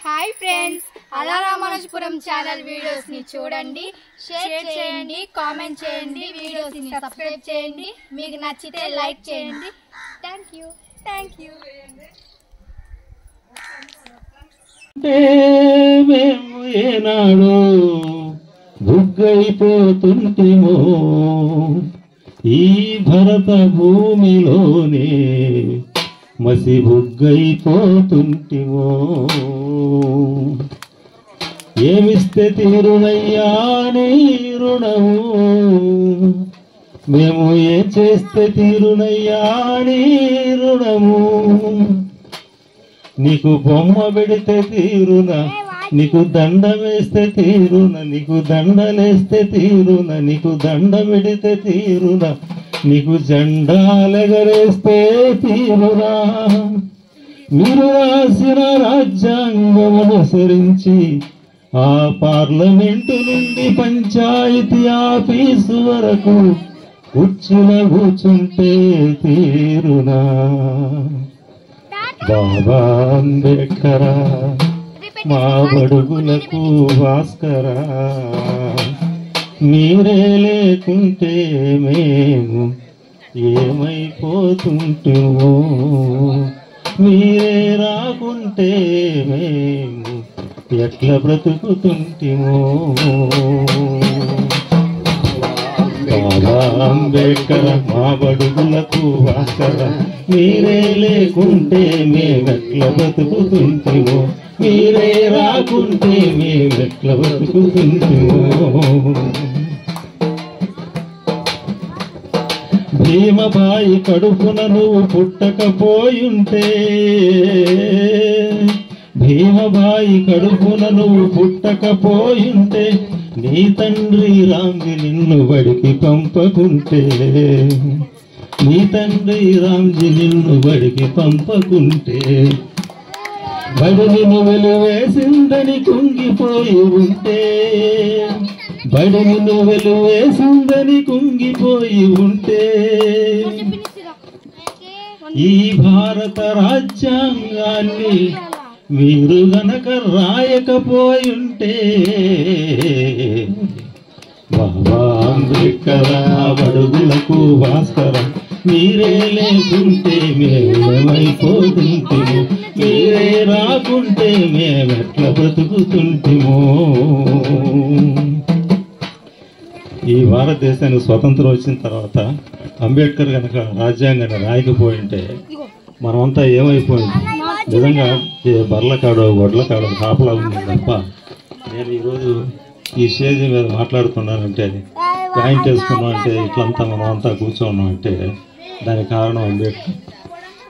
Hi friends, అలా Ramanujapuram channel videos ని చూడండి, షేర్ చేయండి, కామెంట్ చేయండి, వీడియోస్ ని సబ్స్క్రైబ్ చేయండి. మీకు నచ్చితే లైక్ చేయండి. Thank you. మేము ఏనాడు బుగ్గైపోతుంటిమో ఈ భరత భూమిలోనే మసి బుగ్గైపోతుంటిమో. ఏమిస్తే తీరునయ్యా నీ రుణము, మేము ఏం చేస్తే తీరునయ్యా నీ రుణము. నీకు బొమ్మ పెడితే తీరునా, నీకు దండ వేస్తే తీరునా, నీకు దండలేస్తే తీరునా, నీకు దండ పెడితే తీరునా, నీకు జెండాలెగరేస్తే తీరునా. మీరు రాసిన రాజ్యాంగం అనుసరించి ఆ పార్లమెంటు నుండి పంచాయతీ ఆఫీసు వరకు కుర్చీలో కూర్చుంటే తీరునా. బాబా అంబేద్కర్ మా బడుగులకు భాస్కరా, మీరే లేకుంటే మేము ఏమైపోతుంటేమో, మీరే రాకుంటే మేము ఎట్లా బ్రతుకుతుంటేమో. బాబా అంబేద్కర్ మా బడుగులకు భాస్కర, మీరే లేకుంటే మేమెట్లా బ్రతుకుతుంటేమో, మీరే రాకుంటే మేమెట్లా బ్రతుకుతుంటేమో. భీమబాయి కడుపున నువ్వు పుట్టకపోయుంటే, భీమబాయి కడుపున నువ్వు పుట్టకపోయుంటే, నీ తండ్రి రాంజీ నిన్ను బడికి పంపకుంటే, నీ తండ్రి రాంజీ నిన్ను బడికి పంపకుంటే, బడిని వెలువేసిందని కుంగిపోయి ఉంటే, బడిని వెలువేసిందని కుంగిపోయి ఉంటే, ఈ భారత రాజ్యాంగాన్ని మీరు గనక రాయకపోయుంటే, బాబా అంబేద్కర్ బడుగులకు భాస్కర, మీరే లేకుంటే మేమేమైపోతుంటేమో, మీరే రాకుంటే మేమెట్లా బ్రతుకుతుంటేమో. ఈ భారతదేశానికి స్వతంత్రం వచ్చిన తర్వాత అంబేద్కర్ కనుక రాజ్యాంగాన్ని రాయకపోయింటే మనమంతా ఏమైపోయింది. నిజంగా బర్ల కాడో గొడ్ల కాడో కాపలా ఉంది తప్ప, నేను ఈరోజు ఈ స్టేజ్ మీద మాట్లాడుతున్నానంటే, ప్యాంట్ వేసుకున్నాం అంటే, ఇట్లంతా మనం అంతా కూర్చోన్నాం అంటే దానికి కారణం అంబేద్కర్.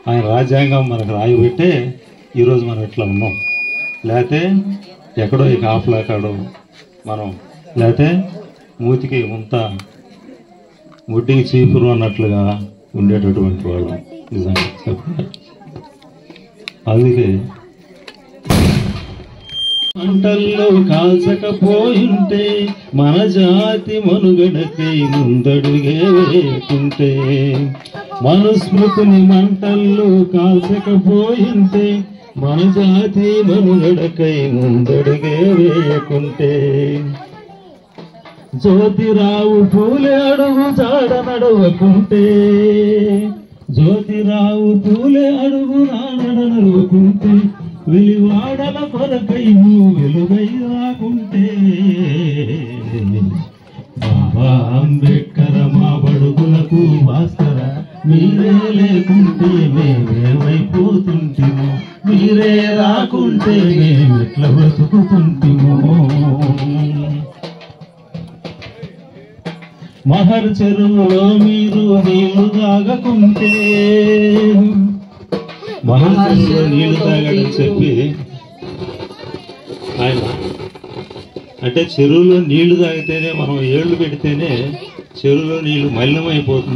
ఆయన రాజ్యాంగం మనకు రాయిబెట్టే ఈరోజు మనం ఇట్లా ఉన్నాం. లేకపోతే ఎక్కడో ఈ కాపలా కాడో మనం, లేకపోతే మూతికి ముంత ముడ్డికి చీపురు అన్నట్లుగా ఉండేటటువంటి వాళ్ళు నిజంగా. అందుకే పంటల్లో కాల్చకపోయింటే మన జాతి మనుగడకై ముందడుగే వేయకుంటే, మనుస్మృతిని మంటల్లో కాల్చకపోయింటే మన జాతి మనుగడకై ముందడుగే వేయకుంటే, జ్యోతిరావు పూలే అడుగు జాడ నడవకుంటే, జ్యోతిరావు పూలే అడుగు నడవకుంటే, వెలివాడల కొరకై నువ్వు వెలుగై రాకుంటే, బాబా అంబేద్కర్ మా బడుగులకు భాస్కర, మీరే లేకుంటే మేమేమైపోతుంటేమో, మీరే రాకుంటే మేమెట్లా బ్రతుకుతుంటేమో. మహర్ చెరువులో మీరు నీళ్లు తాగకుంటే, మహర్ చెరువులో నీళ్లు తాగడని చెప్పి ఆయన అంటే చెరువులో నీళ్లు తాగితేనే, మనం ఏళ్ళు పెడితేనే చెరువులో నీళ్లు మలినమైపోతుంది.